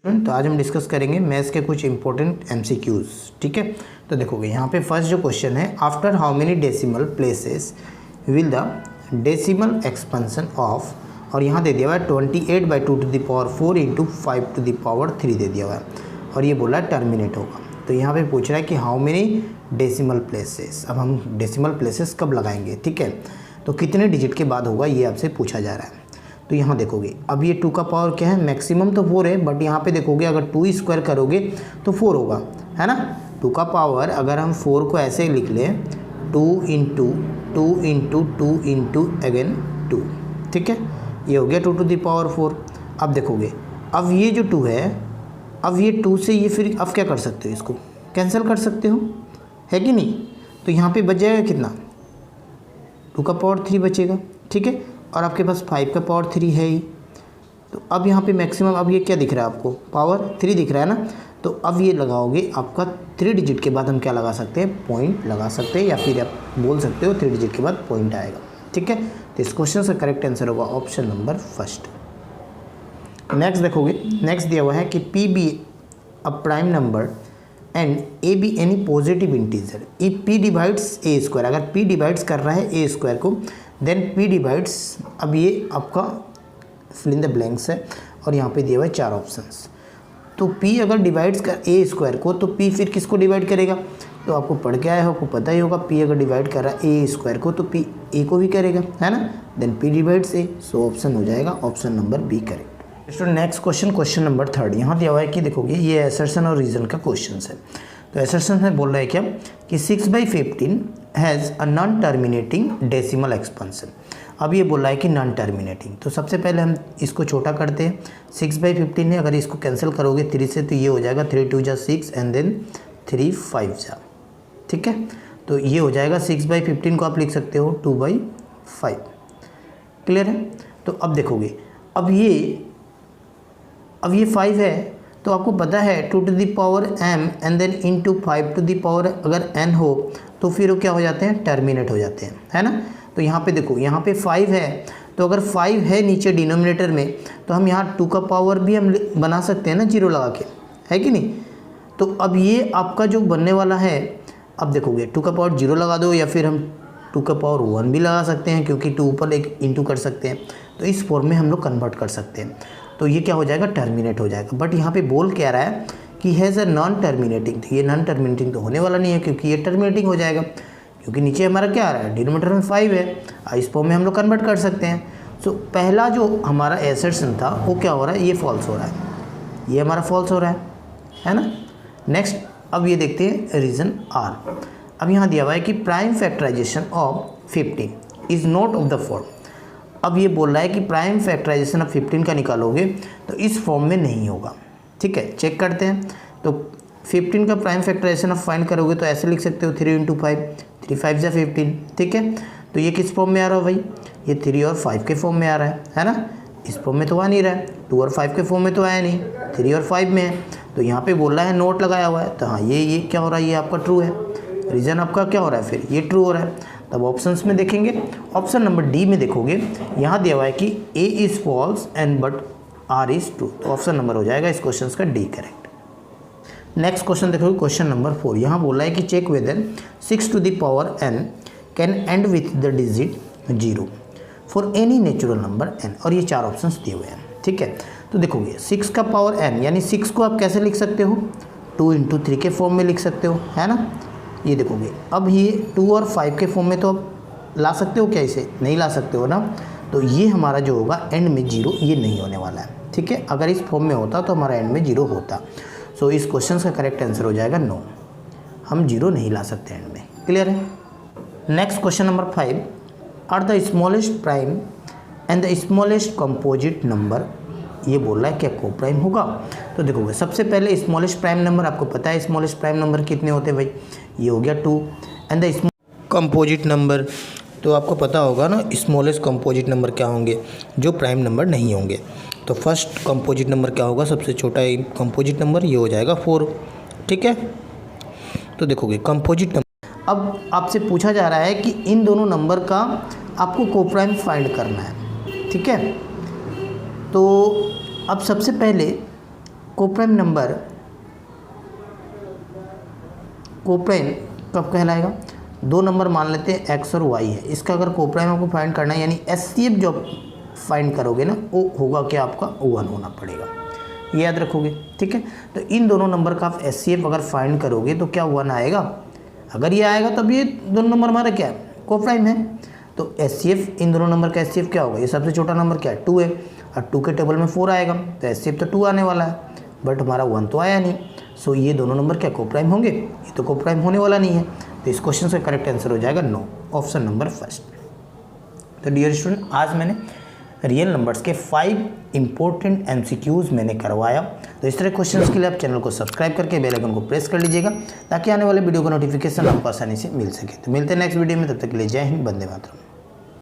तो आज हम डिस्कस करेंगे मैथ्स के कुछ इंपॉर्टेंट MCQs। ठीक है, तो देखोगे यहाँ पे फर्स्ट जो क्वेश्चन है, after how many decimal places will the decimal expansion of, और यहाँ दे दिया हुआ है 28/2⁴ इंटू 5⁵ दे दिया हुआ है, और ये बोला है टर्मिनेट होगा। तो यहाँ पे पूछ रहा है कि हाउ मेनी डेसिमल प्लेसेस। अब हम डेसिमल प्लेसेस कब लगाएंगे, ठीक है, तो कितने डिजिट के बाद होगा ये आपसे पूछा जा रहा है। तो यहाँ देखोगे अब ये 2 का पावर क्या है, मैक्सिमम तो 4 है, बट यहाँ पे देखोगे अगर 2 स्क्वायर करोगे तो 4 होगा, है ना। 2 का पावर अगर हम 4 को ऐसे लिख लें 2 इंटू 2 अगेन 2, ठीक है, ये हो गया 2⁴। अब देखोगे अब ये जो 2 है, अब ये 2 से ये फिर अब क्या कर सकते हो, इसको कैंसिल कर सकते हो, है कि नहीं। तो यहाँ पे बच जाएगा कितना, 2 का पावर 3 बचेगा, ठीक है, और आपके पास 5 का पावर 3 है ही। तो अब यहाँ पे मैक्सिमम, अब ये क्या दिख रहा है आपको, पावर 3 दिख रहा है ना। तो अब ये लगाओगे आपका 3 डिजिट के बाद हम क्या लगा सकते हैं, पॉइंट लगा सकते हैं, या फिर आप बोल सकते हो 3 डिजिट के बाद पॉइंट आएगा, ठीक है। तो इस क्वेश्चन का करेक्ट आंसर होगा ऑप्शन नंबर फर्स्ट। नेक्स्ट देखोगे, नेक्स्ट दिया हुआ है कि P be a prime number and A be any positive integer if P divides A square. अगर P डिवाइड्स कर रहा है A स्क्वायर को, देन P डिवाइड्स, अब ये आपका फिल इन द ब्लैंक्स है, और यहाँ पे दिया हुआ है 4 ऑप्शंस। तो P अगर डिवाइड्स कर A स्क्वायर को, तो P फिर किसको डिवाइड करेगा, तो आपको पढ़ के आया हो, आपको पता ही होगा, P अगर डिवाइड कर रहा है A स्क्वायर को, तो P A को भी करेगा, है ना। Then P divides A, so option हो जाएगा option number B correct. Next question, question number 3 यहाँ दिया हुआ है कि देखोगे ये असर्शन और रीजन का क्वेश्चन है। तो असर्शन में बोल रहा है क्या कि 6/15 has a non terminating decimal expansion. अब ये बोल रहा है कि नॉन टर्मिनेटिंग, तो सबसे पहले हम इसको छोटा करते हैं। 6/15 है, अगर इसको कैंसिल करोगे 3 से, तो ये हो जाएगा 3 2 6 एंड देन 3 5, ठीक है। तो ये हो जाएगा 6/15 को आप लिख सकते हो 2/5, क्लियर है। तो अब देखोगे अब ये 5 है, तो आपको पता है 2m एंड देन इंटू 5 अगर n हो तो फिर वो क्या हो जाते हैं, टर्मिनेट हो जाते हैं, है ना। तो यहाँ पे देखो, यहाँ पे 5 है, तो अगर 5 है नीचे डिनोमिनेटर में, तो हम यहाँ 2 का पावर भी हम बना सकते हैं ना 0 लगा के, है कि नहीं। तो अब ये आपका जो बनने वाला है, अब देखोगे 2 का पावर 0 लगा दो, या फिर हम 2 का पावर 1 भी लगा सकते हैं, क्योंकि 2 ऊपर एक इंटू कर सकते हैं, तो इस फॉर्म में हम लोग कन्वर्ट कर सकते हैं। तो ये क्या हो जाएगा, टर्मिनेट हो जाएगा। बट यहाँ पे बोल क्या रहा है कि हैज़ अ नॉन टर्मिनेटिंग, तो ये नॉन टर्मिनेटिंग तो होने वाला नहीं है, क्योंकि ये टर्मिनेटिंग हो जाएगा, क्योंकि नीचे हमारा क्या आ रहा है, डिनोमिनेटर में 5 है, इस फॉर्म में हम लोग कन्वर्ट कर सकते हैं। सो पहला जो हमारा असर्शन था वो क्या हो रहा है, ये फॉल्स हो रहा है, ये हमारा फॉल्स हो रहा है ना। नेक्स्ट अब ये देखते हैं रीज़न आर। अब यहाँ दिया हुआ है कि prime factorization of 15 is not of the form. अब ये बोल रहा है कि प्राइम फैक्टराइजेशन ऑफ 15 का निकालोगे तो इस फॉर्म में नहीं होगा, ठीक है। चेक करते हैं, तो 15 का प्राइम फैक्टराइजेशन ऑफ फाइंड करोगे तो ऐसे लिख सकते हो 3 × 5, 3 5 = 15, ठीक है। तो ये किस फॉर्म में आ रहा है भाई, ये 3 और 5 के फॉर्म में आ रहा है ना। इस फॉर्म में तो आ नहीं रहा है, 2 और 5 के फॉर्म में तो आया नहीं, 3 और 5 में है। तो यहाँ पे बोल रहा है नोट लगाया हुआ है, तो हाँ ये क्या हो रहा है, ये आपका ट्रू है, रीज़न आपका क्या हो रहा है, फिर ये ट्रू हो रहा है। तब ऑप्शंस में देखेंगे, ऑप्शन नंबर डी में देखोगे, यहाँ दिया हुआ है कि A is false and but R is true, तो ऑप्शन नंबर हो जाएगा इस क्वेश्चन का डी करेक्ट। नेक्स्ट क्वेश्चन देखोगे, क्वेश्चन नंबर 4, यहाँ बोला है कि check whether 6n can end with the digit 0 for any natural number n, और ये 4 ऑप्शंस दिए हुए हैं, ठीक है। तो देखोगे 6 का पावर n, यानी 6 को आप कैसे लिख सकते हो, 2 × 3 के फॉर्म में लिख सकते हो, है ना। ये देखोगे अब ये 2 और 5 के फॉर्म में तो आप ला सकते हो क्या, इसे नहीं ला सकते हो ना। तो ये हमारा जो होगा एंड में 0, ये नहीं होने वाला है, ठीक है। अगर इस फॉर्म में होता तो हमारा एंड में 0 होता। सो इस क्वेश्चन का करेक्ट आंसर हो जाएगा नो, हम 0 नहीं ला सकते एंड में, क्लियर है। Next question number 5, are the smallest prime and the smallest composite number, ये बोल रहा है क्या को प्राइम होगा। तो देखोगे सबसे पहले स्मॉलेस्ट प्राइम नंबर, आपको पता है स्मॉलेस्ट प्राइम नंबर कितने होते हैं भाई, ये हो गया 2, एंड द कंपोजिट नंबर, तो आपको पता होगा ना स्मॉलेस्ट कंपोजिट नंबर क्या होंगे, जो प्राइम नंबर नहीं होंगे। तो फर्स्ट कंपोजिट नंबर क्या होगा, सबसे छोटा कंपोजिट नंबर, ये हो जाएगा 4, ठीक है। तो देखोगे कंपोजिट नंबर, अब आपसे पूछा जा रहा है कि इन दोनों नंबर का आपको कोप्राइम फाइंड करना है, ठीक है। तो अब सबसे पहले कोप्राइम नंबर कोप्राइम कब कहलाएगा? दो नंबर मान लेते हैं एक्स और वाई है, इसका अगर कोप्राइम आपको फाइंड करना है यानी एचसीएफ जो फाइंड करोगे ना वो होगा क्या आपका 1 होना पड़ेगा, ये याद रखोगे। ठीक है, तो इन दोनों नंबर का आप एचसीएफ अगर फाइंड करोगे तो क्या 1 आएगा? अगर ये आएगा तब ये दोनों नंबर हमारा क्या है? कोप्राइम है। तो एचसीएफ इन दोनों नंबर का एचसीएफ क्या होगा? ये सबसे छोटा नंबर क्या है? 2 है, और 2 के टेबल में 4 आएगा तो एचसीएफ तो 2 आने वाला है, बट हमारा 1 तो आया नहीं। सो ये दोनों नंबर क्या कोप्राइम होंगे? ये तो कोप्राइम होने वाला नहीं है, तो इस क्वेश्चन का करेक्ट आंसर हो जाएगा नो, ऑप्शन नंबर फर्स्ट। तो डियर स्टूडेंट, आज मैंने रियल नंबर्स के 5 इंपॉर्टेंट एमसीक्यूज मैंने करवाया। तो इस तरह क्वेश्चंस के लिए आप चैनल को सब्सक्राइब करके बेल आइकन को प्रेस कर लीजिएगा ताकि आने वाले वीडियो का नोटिफिकेशन आपको आसानी से मिल सके। तो मिलते हैं नेक्स्ट वीडियो में, तब तक के लिए जय हिंद, वंदे मातरम।